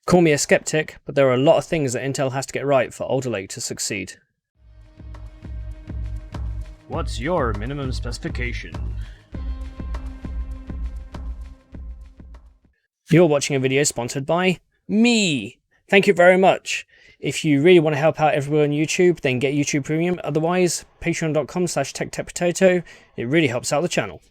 Call me a skeptic, but there are a lot of things that Intel has to get right for Alder Lake to succeed. What's your minimum specification? You're watching a video sponsored by me. Thank you very much. If you really want to help out everyone on YouTube, then get YouTube Premium. Otherwise, patreon.com/TechTechPotato. It really helps out the channel.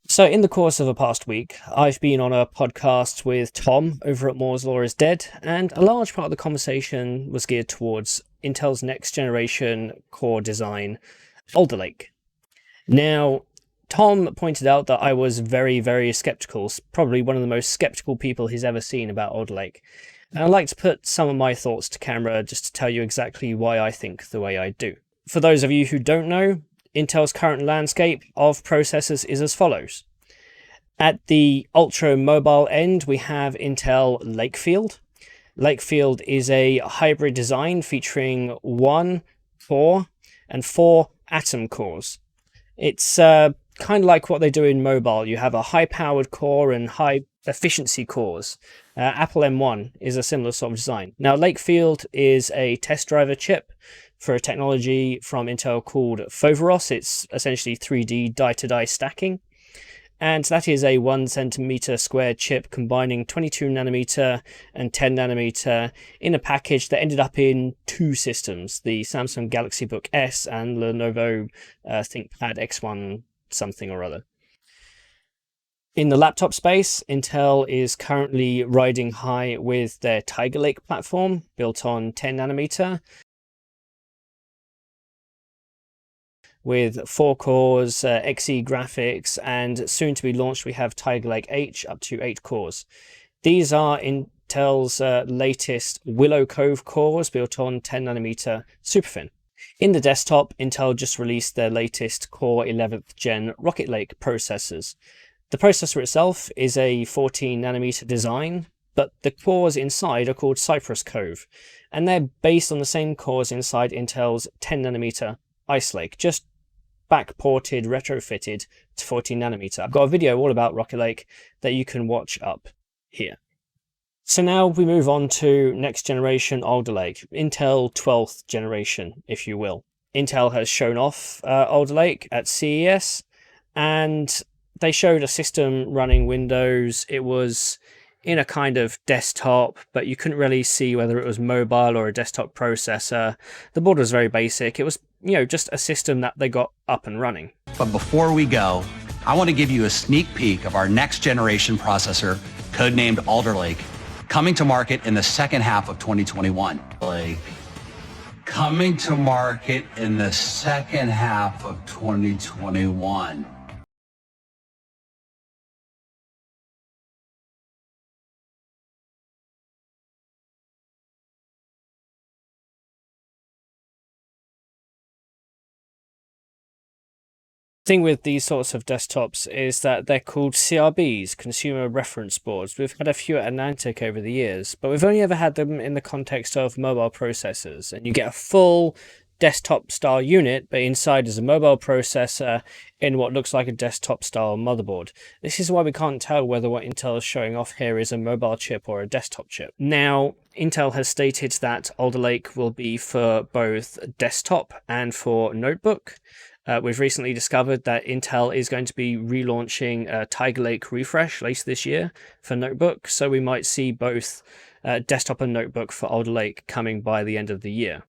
So in the course of the past week, I've been on a podcast with Tom over at Moore's Law is Dead, and a large part of the conversation was geared towards Intel's next generation core design, Alder Lake. Now, Tom pointed out that I was very, very skeptical, probably one of the most skeptical people he's ever seen about Alder Lake. And I'd like to put some of my thoughts to camera just to tell you exactly why I think the way I do. For those of you who don't know, Intel's current landscape of processors is as follows. At the ultra mobile end, we have Intel Lakefield. Lakefield is a hybrid design featuring 1 core and 4 Atom cores. It's kind of like what they do in mobile. You have a high-powered core and high-efficiency cores. Apple M1 is a similar sort of design. Now, Lakefield is a test driver chip for a technology from Intel called Foveros. It's essentially 3D die-to-die stacking. And that is a 1 centimeter squared chip combining 22 nanometer and 10 nanometer in a package that ended up in 2 systems, the Samsung Galaxy Book S and Lenovo ThinkPad X1 something or other. In the laptop space, Intel is currently riding high with their Skylake platform built on 10 nanometer. With 4 cores, Xe graphics, and soon to be launched we have Skylake H up to 8 cores. These are Intel's latest Willow Cove cores built on 10 nanometer Superfin. In the desktop, Intel just released their latest Core 11th Gen Rocket Lake processors. The processor itself is a 14 nanometer design, but the cores inside are called Cypress Cove, and they're based on the same cores inside Intel's 10 nanometer Ice Lake, just backported, retrofitted to 14 nanometer. I've got a video all about Rocket Lake that you can watch up here. So now we move on to next generation Alder Lake, Intel 12th generation, if you will. Intel has shown off Alder Lake at CES, and they showed a system running Windows. It was in a kind of desktop, but you couldn't really see whether it was mobile or a desktop processor. The board was very basic. It was, just a system that they got up and running. But before we go, I want to give you a sneak peek of our next generation processor, codenamed Alder Lake, coming to market in the second half of 2021. Coming to market in the second half of 2021. Thing with these sorts of desktops is that they're called CRBs, Consumer Reference Boards. We've had a few at Anantic over the years, but we've only ever had them in the context of mobile processors, and you get a full desktop style unit, but inside is a mobile processor in what looks like a desktop style motherboard. This is why we can't tell whether what Intel is showing off here is a mobile chip or a desktop chip. Now, Intel has stated that Alder Lake will be for both desktop and for notebook. We've recently discovered that Intel is going to be relaunching Skylake Refresh later this year for notebook, so we might see both desktop and notebook for Alder Lake coming by the end of the year.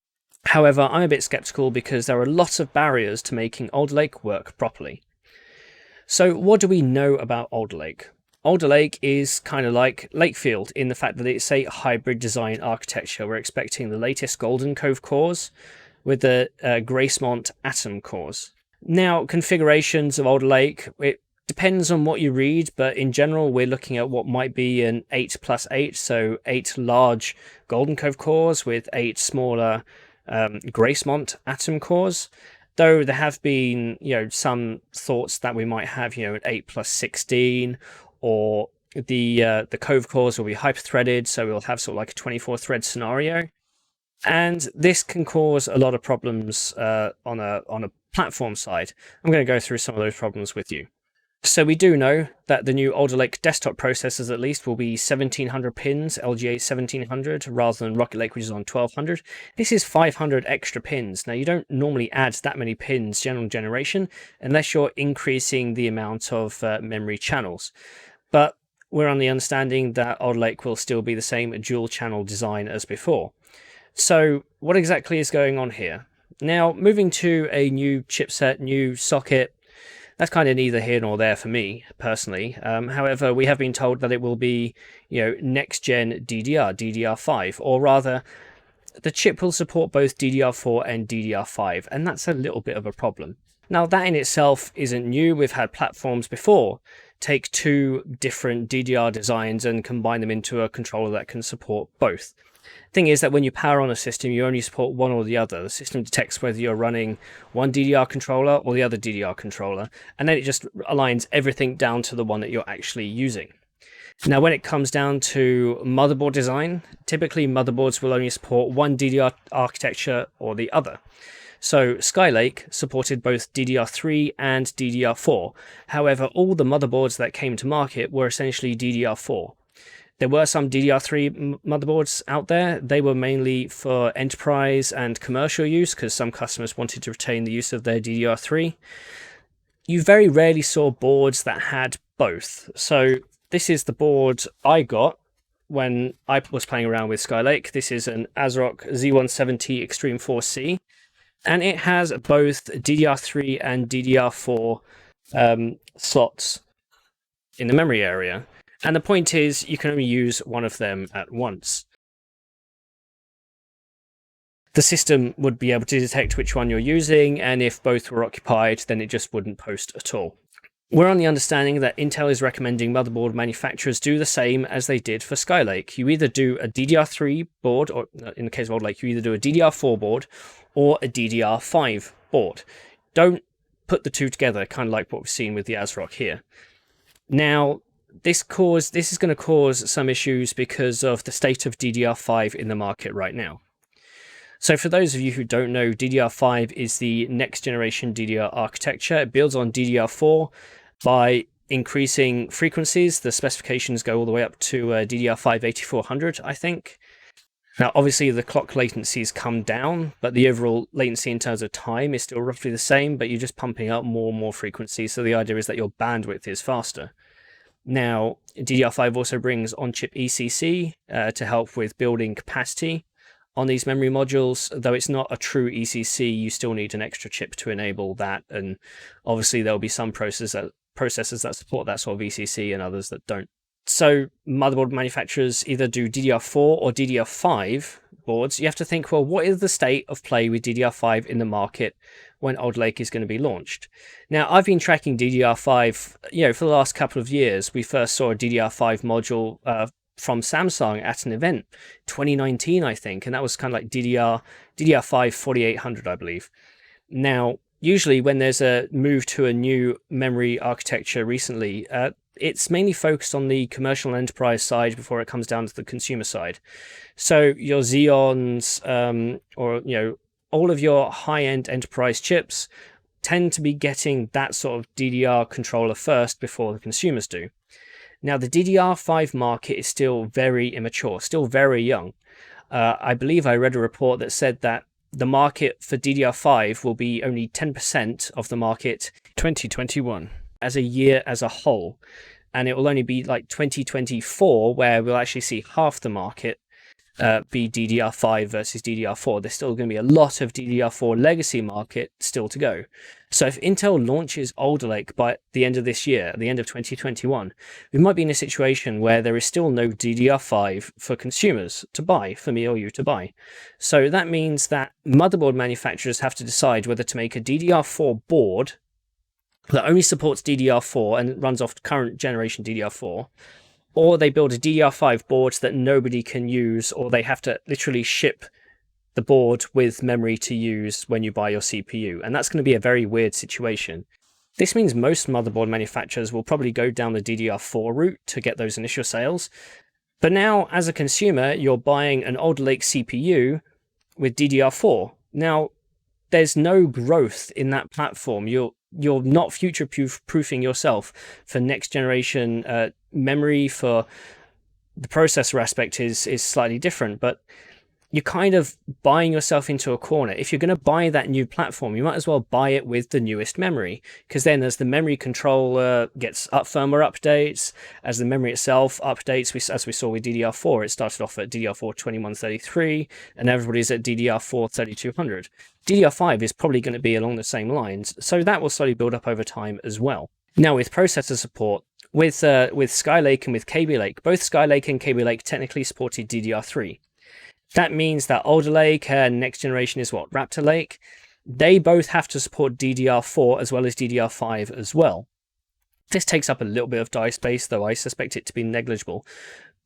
However, I'm a bit skeptical because there are lots of barriers to making Alder Lake work properly. So what do we know about Alder Lake? Alder Lake is kind of like Lakefield in the fact that it's a hybrid design architecture. We're expecting the latest Golden Cove cores with the Gracemont Atom cores. Now, configurations of Alder Lake, it depends on what you read, but in general, we're looking at what might be an 8+8, so 8 large Golden Cove cores with 8 smaller Gracemont Atom cores. Though there have been, some thoughts that we might have, an 8+16, or the Cove cores will be hyper-threaded, so we'll have sort of like a 24-thread scenario. And this can cause a lot of problems on a platform side. I'm going to go through some of those problems with you. So we do know that the new Alder Lake desktop processors at least will be 1700 pins, LGA 1700, rather than Rocket Lake, which is on 1200. This is 500 extra pins. Now, you don't normally add that many pins general generation unless you're increasing the amount of memory channels. But we're on the understanding that Alder Lake will still be the same dual channel design as before. So what exactly is going on here? Now, moving to a new chipset, new socket, that's kind of neither here nor there for me personally. However, we have been told that it will be, next gen DDR5, or rather, the chip will support both DDR4 and DDR5, and that's a little bit of a problem. Now, that in itself isn't new. We've had platforms before take two different DDR designs and combine them into a controller that can support both. Thing is that when you power on a system, you only support one or the other. The system detects whether you're running one DDR controller or the other DDR controller, and then it just aligns everything down to the one that you're actually using. Now, when it comes down to motherboard design, typically motherboards will only support one DDR architecture or the other. So Skylake supported both DDR3 and DDR4. However, all the motherboards that came to market were essentially DDR4. There were some DDR3 motherboards out there. They were mainly for enterprise and commercial use because some customers wanted to retain the use of their DDR3. You very rarely saw boards that had both. So this is the board I got when I was playing around with Skylake. This is an ASRock Z170 Extreme 4C, and it has both DDR3 and DDR4 slots in the memory area. And the point is, you can only use one of them at once. The system would be able to detect which one you're using, and if both were occupied, then it just wouldn't post at all. We're on the understanding that Intel is recommending motherboard manufacturers do the same as they did for Skylake. You either do a DDR3 board, or in the case of Alder Lake, you either do a DDR4 board or a DDR5 board. Don't put the two together, kind of like what we've seen with the ASRock here. Now, this is going to cause some issues because of the state of DDR5 in the market right now. So for those of you who don't know, DDR5 is the next generation DDR architecture. It builds on DDR4 by increasing frequencies. The specifications go all the way up to DDR5 8400, I think. Now, obviously, the clock latencies come down, but the overall latency in terms of time is still roughly the same, but you're just pumping up more and more frequency. So the idea is that your bandwidth is faster. Now, DDR5 also brings on-chip ECC to help with building capacity on these memory modules. Though it's not a true ECC, you still need an extra chip to enable that, and obviously there'll be some processors that support that sort of ECC and others that don't. So motherboard manufacturers either do DDR4 or DDR5 boards. You have to think, well, what is the state of play with DDR5 in the market when Alder Lake is going to be launched? Now, I've been tracking DDR5, for the last couple of years. We first saw a DDR5 module from Samsung at an event, 2019, I think, and that was kind of like DDR5 4800, I believe. Now, usually when there's a move to a new memory architecture recently, it's mainly focused on the commercial and enterprise side before it comes down to the consumer side. So your Xeons, all of your high-end enterprise chips tend to be getting that sort of DDR controller first before the consumers do. Now, the DDR5 market is still very immature, still very young. I believe I read a report that said that the market for DDR5 will be only 10% of the market 2021 as a year as a whole. And it will only be like 2024 where we'll actually see half the market be DDR5 versus DDR4. There's still going to be a lot of DDR4 legacy market still to go. So if Intel launches Alder Lake by the end of this year, at the end of 2021, we might be in a situation where there is still no DDR5 for consumers to buy, for me or you to buy. So that means that motherboard manufacturers have to decide whether to make a DDR4 board that only supports DDR4 and runs off current generation DDR4, or they build a DDR5 board that nobody can use, or they have to literally ship the board with memory to use when you buy your CPU. And that's going to be a very weird situation. This means most motherboard manufacturers will probably go down the DDR4 route to get those initial sales. But now, as a consumer, you're buying an Alder Lake CPU with DDR4. Now, there's no growth in that platform. you're not future proofing yourself for next generation memory. For the processor aspect is slightly different, but you're kind of buying yourself into a corner. If you're going to buy that new platform, you might as well buy it with the newest memory, because then as the memory controller gets firmware updates, as the memory itself updates, as we saw with DDR4, it started off at DDR4 2133, and everybody's at DDR4 3200. DDR5 is probably going to be along the same lines, so that will slowly build up over time as well. Now, with processor support, with Skylake and with Kaby Lake, both Skylake and Kaby Lake technically supported DDR3. That means that Alder Lake and next generation is what? Raptor Lake. They both have to support DDR4 as well as DDR5 as well. This takes up a little bit of die space, though I suspect it to be negligible.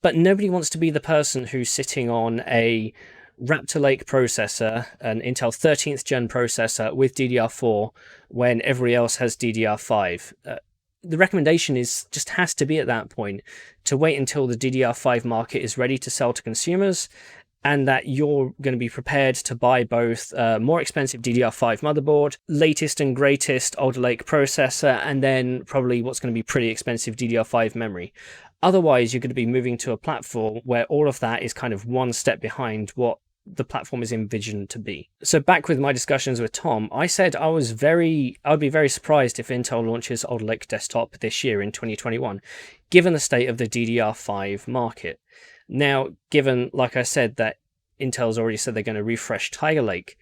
But nobody wants to be the person who's sitting on a Raptor Lake processor, an Intel 13th gen processor with DDR4, when everybody else has DDR5. The recommendation just has to be at that point to wait until the DDR5 market is ready to sell to consumers, and that you're going to be prepared to buy both more expensive DDR5 motherboard, latest and greatest Alder Lake processor, and then probably what's going to be pretty expensive DDR5 memory. Otherwise, you're going to be moving to a platform where all of that is kind of one step behind what the platform is envisioned to be. So back with my discussions with Tom, I said I would be very surprised if Intel launches Alder Lake desktop this year in 2021, given the state of the DDR5 market. Now, given, like I said, that Intel's already said they're going to refresh Tiger Lake,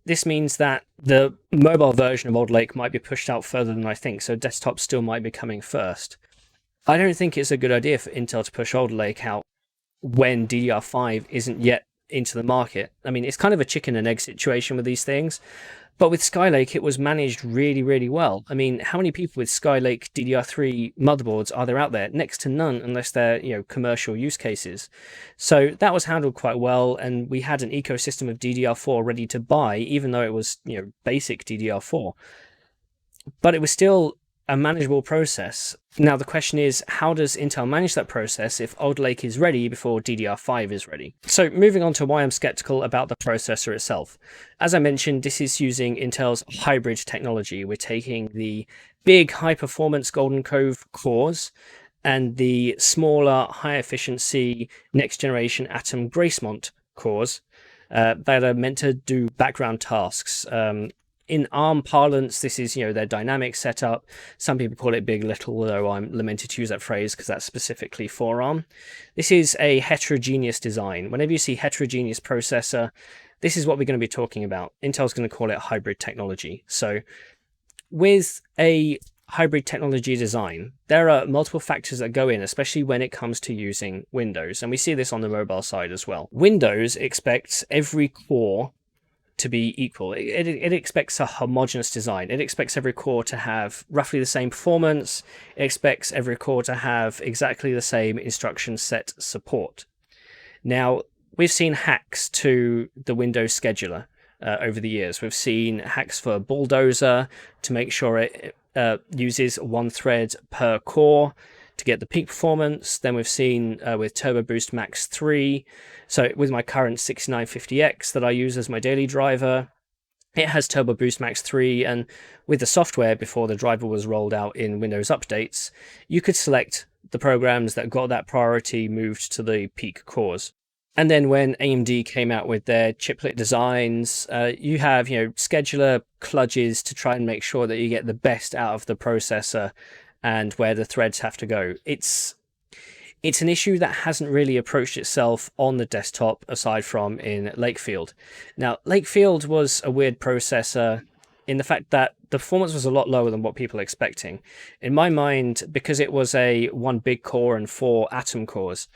this means that the mobile version of Alder Lake might be pushed out further than I think, so desktop still might be coming first. I don't think it's a good idea for Intel to push Alder Lake out when DDR5 isn't yet into the market. I mean, it's kind of a chicken and egg situation with these things. But with Skylake, it was managed really, really well. I mean, how many people with Skylake DDR3 motherboards are there out there? Next to none, unless they're, commercial use cases. So that was handled quite well, and we had an ecosystem of DDR4 ready to buy, even though it was, basic DDR4. But it was still a manageable process. Now the question is, how does Intel manage that process if Alder Lake is ready before DDR5 is ready? So moving on to why I'm skeptical about the processor itself. As I mentioned, this is using Intel's hybrid technology. We're taking the big high-performance Golden Cove cores and the smaller, high-efficiency next-generation Atom Gracemont cores that are meant to do background tasks. In ARM parlance, this is, their dynamic setup. Some people call it big.little, though I'm lamented to use that phrase because that's specifically for ARM. This is a heterogeneous design. Whenever you see heterogeneous processor, this is what we're going to be talking about. Intel's going to call it hybrid technology. So with a hybrid technology design, there are multiple factors that go in, especially when it comes to using Windows. And we see this on the mobile side as well. Windows expects every core to be equal. It expects a homogeneous design. It expects every core to have roughly the same performance. It expects every core to have exactly the same instruction set support. Now, we've seen hacks to the Windows scheduler over the years. We've seen hacks for Bulldozer to make sure it uses one thread per core to get the peak performance. Then we've seen with Turbo Boost Max 3. So with my current 6950X that I use as my daily driver, it has Turbo Boost Max 3, and with the software before the driver was rolled out in Windows updates, you could select the programs that got that priority moved to the peak cores. And then when AMD came out with their chiplet designs, you have, scheduler kludges to try and make sure that you get the best out of the processor and where the threads have to go. It's an issue that hasn't really approached itself on the desktop aside from in Lakefield. Now, Lakefield was a weird processor in the fact that the performance was a lot lower than what people are expecting. In my mind, because it was a 1 big core and 4 atom cores,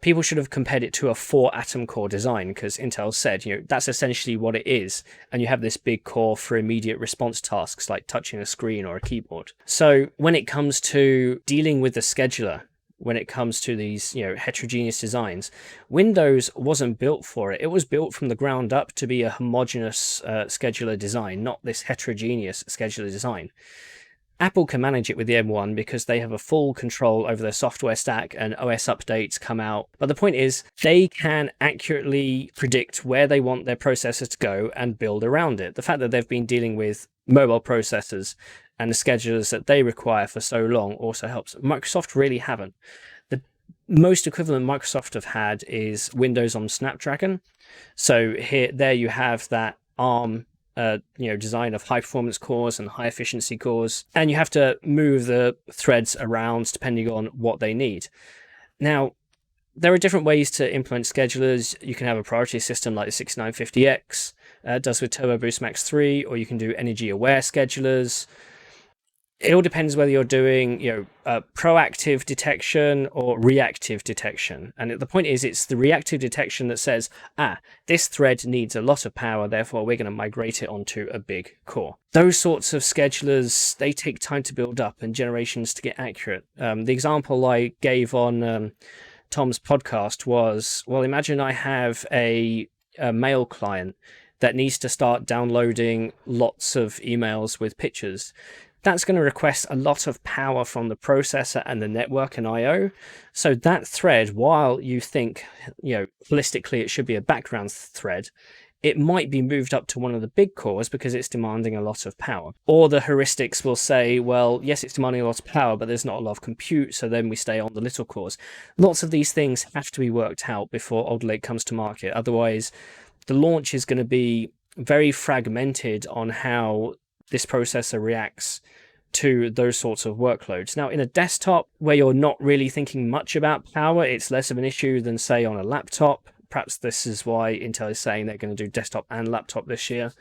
people should have compared it to a 4 atom core design, because Intel said, that's essentially what it is. And you have this big core for immediate response tasks like touching a screen or a keyboard. So when it comes to dealing with the scheduler, when it comes to these, heterogeneous designs, Windows wasn't built for it. It was built from the ground up to be a homogeneous scheduler design, not this heterogeneous scheduler design. Apple can manage it with the M1 because they have a full control over their software stack and OS updates come out. But the point is, they can accurately predict where they want their processor to go and build around it. The fact that they've been dealing with mobile processors and the schedulers that they require for so long also helps. Microsoft really haven't. The most equivalent Microsoft have had is Windows on Snapdragon. So there you have that ARM design of high performance cores and high efficiency cores, and you have to move the threads around depending on what they need. Now, there are different ways to implement schedulers. You can have a priority system like the 6950X does with Turbo Boost Max 3, or you can do energy aware schedulers. It all depends whether you're doing, proactive detection or reactive detection. And the point is, it's the reactive detection that says, this thread needs a lot of power, therefore we're going to migrate it onto a big core. Those sorts of schedulers, they take time to build up and generations to get accurate. The example I gave on Tom's podcast was, well, imagine I have a mail client that needs to start downloading lots of emails with pictures. That's going to request a lot of power from the processor and the network and I/O. So that thread, while you think, holistically it should be a background thread, it might be moved up to one of the big cores because it's demanding a lot of power. Or the heuristics will say, well, yes, it's demanding a lot of power, but there's not a lot of compute, so then we stay on the little cores. Lots of these things have to be worked out before Alder Lake comes to market. Otherwise, the launch is going to be very fragmented on how this processor reacts to those sorts of workloads. Now, in a desktop where you're not really thinking much about power, it's less of an issue than, say, on a laptop. Perhaps this is why Intel is saying they're going to do desktop and laptop this year.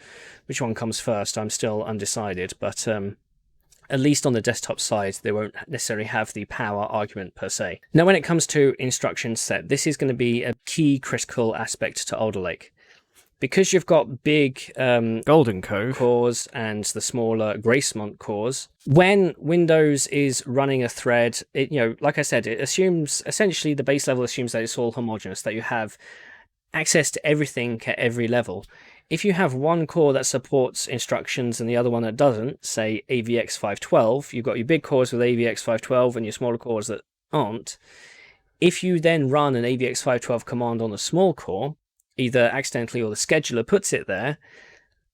Which one comes first? I'm still undecided, but at least on the desktop side, they won't necessarily have the power argument per se. Now, when it comes to instruction set, this is going to be a key critical aspect to Alder Lake. Because you've got big Golden Co cores and the smaller Gracemont cores, when Windows is running a thread, like I said, it assumes, essentially the base level assumes that it's all homogeneous, that you have access to everything at every level. If you have one core that supports instructions and the other one that doesn't, say AVX512, you've got your big cores with AVX512 and your smaller cores that aren't. If you then run an AVX512 command on a small core, either accidentally or the scheduler puts it there,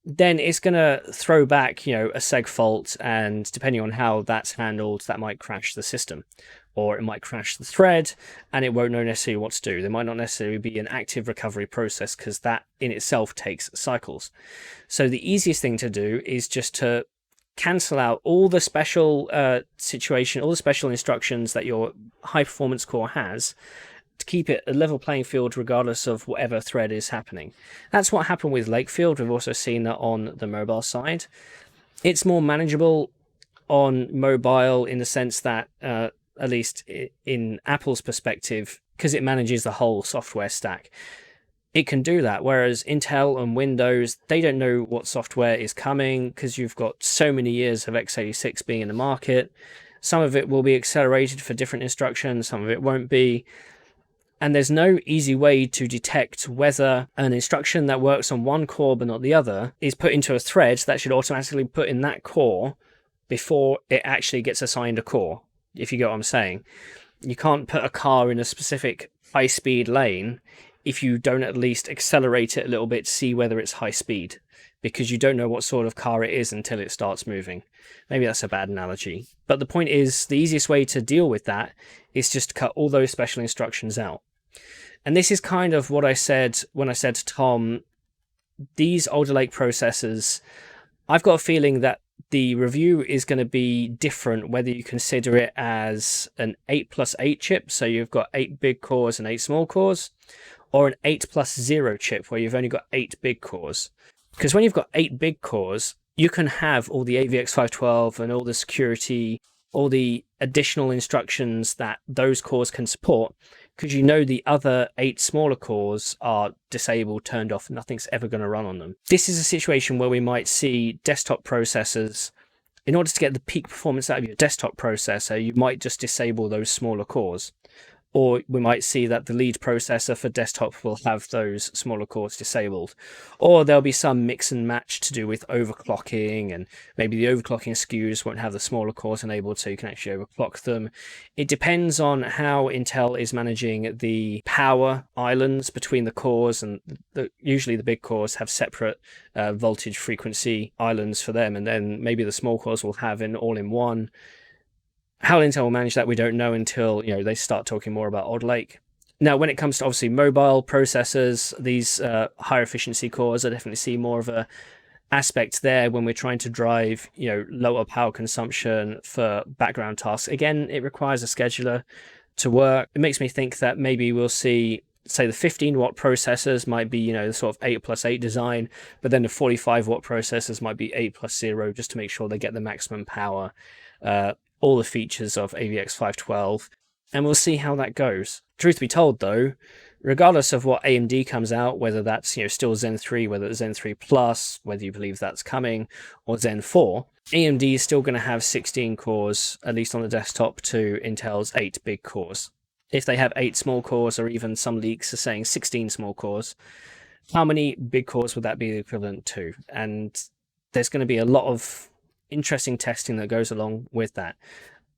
then it's going to throw back, a seg fault, and depending on how that's handled, that might crash the system, or it might crash the thread, and it won't know necessarily what to do. There might not necessarily be an active recovery process, because that in itself takes cycles. So the easiest thing to do is just to cancel out all the special all the special instructions that your high performance core has, to keep it a level playing field regardless of whatever thread is happening. That's what happened with Lakefield. We've also seen that on the mobile side. It's more manageable on mobile in the sense that, at least in Apple's perspective, because it manages the whole software stack, it can do that. Whereas Intel and Windows, they don't know what software is coming because you've got so many years of x86 being in the market. Some of it will be accelerated for different instructions, some of it won't be. And there's no easy way to detect whether an instruction that works on one core but not the other is put into a thread that should automatically put in that core before it actually gets assigned a core, if you get what I'm saying. You can't put a car in a specific high-speed lane if you don't at least accelerate it a little bit to see whether it's high speed, because you don't know what sort of car it is until it starts moving. Maybe that's a bad analogy. But the point is, the easiest way to deal with that is just to cut all those special instructions out. And this is kind of what I said when I said to Tom, these Alder Lake processors, I've got a feeling that the review is going to be different whether you consider it as an 8+8 chip, so you've got 8 big cores and 8 small cores, or an 8+0 chip where you've only got 8 big cores. Because when you've got 8 big cores, you can have all the AVX512 and all the security, all the additional instructions that those cores can support, because you know the other 8 smaller cores are disabled, turned off, nothing's ever going to run on them. This is a situation where we might see desktop processors, in order to get the peak performance out of your desktop processor, you might just disable those smaller cores. or we might see that the lead processor for desktop will have those smaller cores disabled, or there'll be some mix and match to do with overclocking, and maybe the overclocking SKUs won't have the smaller cores enabled, so you can actually overclock them. It depends on how Intel is managing the power islands between the cores, and usually the big cores have separate voltage frequency islands for them, and then maybe the small cores will have an all-in-one. How Intel will manage that, we don't know until they start talking more about Alder Lake. Now, when it comes to obviously mobile processors, these higher efficiency cores, I definitely see more of a aspect there when we're trying to drive lower power consumption for background tasks. Again, it requires a scheduler to work. It makes me think that maybe we'll see, say, the 15-watt processors might be the sort of 8+8 design, but then the 45-watt processors might be 8+0, just to make sure they get the maximum power, all the features of AVX 512, and we'll see how that goes. Truth be told, though, regardless of what AMD comes out, whether that's still Zen 3, whether it's Zen 3 Plus, whether you believe that's coming, or Zen 4, AMD is still going to have 16 cores, at least on the desktop, to Intel's 8 big cores. If they have 8 small cores, or even some leaks are saying 16 small cores, how many big cores would that be equivalent to? And there's going to be a lot of interesting testing that goes along with that.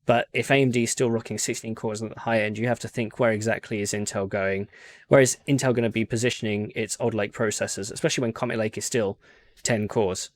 But if AMD is still rocking 16 cores at the high end, you have to think, where exactly is Intel going? Where is Intel going to be positioning its Alder Lake processors, especially when Comet Lake is still 10 cores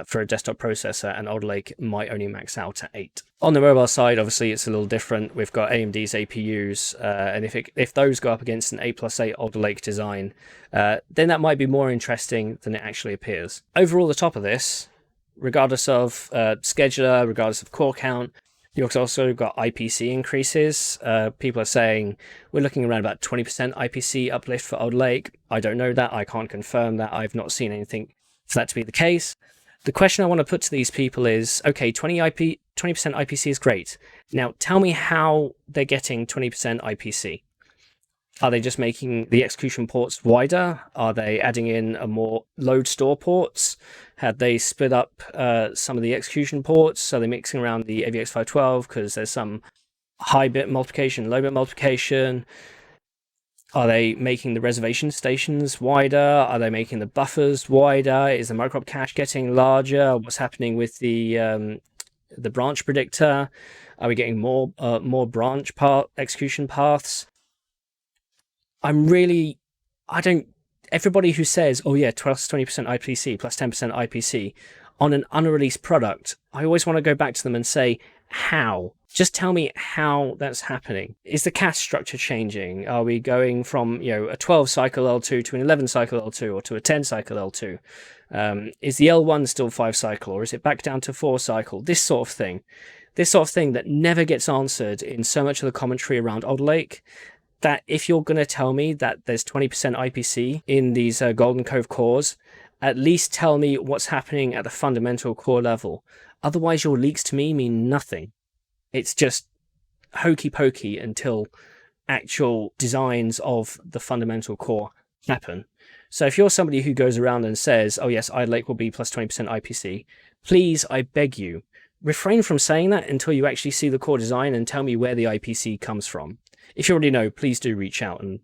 for a desktop processor, and Alder Lake might only max out at 8. On the mobile side, obviously, it's a little different. We've got AMD's APUs, and if those go up against an 8+8 Alder Lake design, then that might be more interesting than it actually appears. Overall, the top of this, regardless of scheduler, regardless of core count, you've also got IPC increases. People are saying we're looking around about 20% IPC uplift for Alder Lake. I don't know that. I can't confirm that. I've not seen anything for that to be the case. The question I want to put to these people is, okay, 20% IPC is great. Now, tell me how they're getting 20% IPC. Are they just making the execution ports wider? Are they adding in a more load store ports? Had they split up some of the execution ports? Are they mixing around the AVX 512 because there's some high bit multiplication, low bit multiplication? Are they making the reservation stations wider? Are they making the buffers wider? Is the micro cache getting larger? What's happening with the branch predictor? Are we getting more branch execution paths? Everybody who says, oh yeah, plus 20% IPC, plus 10% IPC on an unreleased product, I always want to go back to them and say, how? Just tell me how that's happening. Is the cache structure changing? Are we going from a 12 cycle L2 to an 11 cycle L2 or to a 10 cycle L2? Is the L1 still 5 cycle, or is it back down to 4 cycle? This sort of thing that never gets answered in so much of the commentary around Alder Lake. That if you're going to tell me that there's 20% IPC in these Golden Cove cores, at least tell me what's happening at the fundamental core level. Otherwise, your leaks to me mean nothing. It's just hokey pokey until actual designs of the fundamental core happen. So if you're somebody who goes around and says, oh yes, Alder Lake will be plus 20% IPC, please, I beg you, refrain from saying that until you actually see the core design and tell me where the IPC comes from. If you already know, please do reach out, and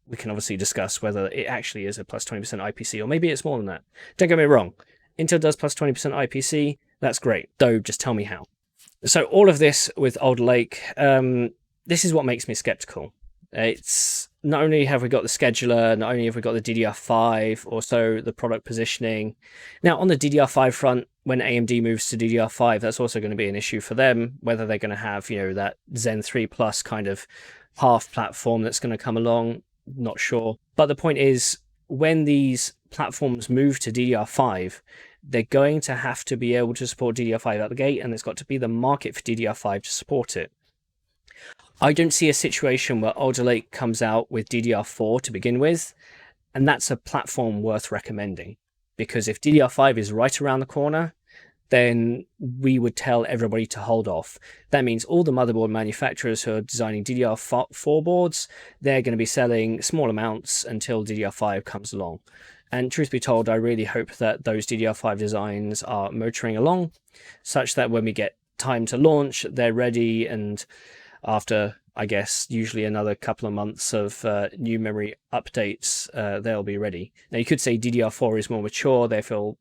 we can obviously discuss whether it actually is a plus 20% IPC, or maybe it's more than that. Don't get me wrong. Intel does plus 20% IPC. That's great. Though, just tell me how. So all of this with Alder Lake, this is what makes me skeptical. It's not only have we got the scheduler, not only have we got the DDR5, also the product positioning. Now, on the DDR5 front, when AMD moves to DDR5, that's also going to be an issue for them, whether they're going to have, that Zen 3 Plus kind of half platform that's going to come along, not sure. But the point is, when these platforms move to DDR5, they're going to have to be able to support DDR5 out the gate, and there's got to be the market for DDR5 to support it. I don't see a situation where Alder Lake comes out with DDR4 to begin with, and that's a platform worth recommending. Because if DDR5 is right around the corner, then we would tell everybody to hold off. That means all the motherboard manufacturers who are designing DDR4 boards, they're going to be selling small amounts until DDR5 comes along. And truth be told, I really hope that those DDR5 designs are motoring along, such that when we get time to launch, they're ready, and after I guess, usually another couple of months of new memory updates, they'll be ready. Now, you could say DDR4 is more mature, therefore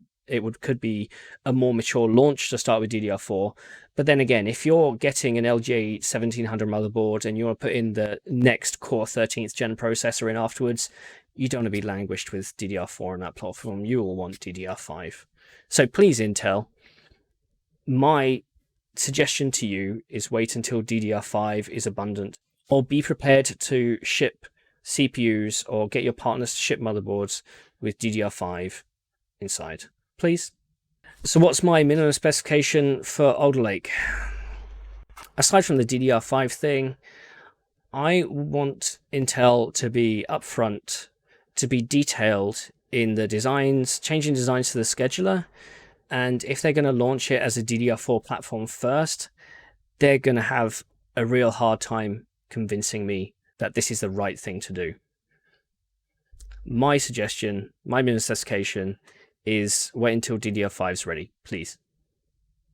could be a more mature launch to start with DDR4. But then again, if you're getting an LGA 1700 motherboard and you want to put in the next Core 13th gen processor in afterwards, you don't want to be languished with DDR4 on that platform. You will want DDR5. So please, Intel, my suggestion to you is wait until DDR5 is abundant, or be prepared to ship CPUs or get your partners to ship motherboards with DDR5 inside, please. So what's my minimum specification for Alder Lake? Aside from the DDR5 thing, I want Intel to be upfront, to be detailed in the designs, changing designs to the scheduler. And if they're going to launch it as a DDR4 platform first, they're going to have a real hard time convincing me that this is the right thing to do. My suggestion, my minimum specification, is wait until DDR5 is ready, please.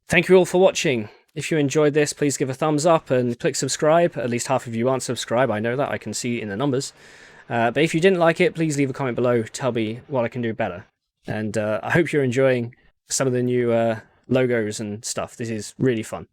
Thank you all for watching. If you enjoyed this, please give a thumbs up and click subscribe. At least half of you aren't subscribed. I know that. I can see in the numbers. But if you didn't like it, please leave a comment below. Tell me what I can do better. And I hope you're enjoying some of the new logos and stuff. This is really fun.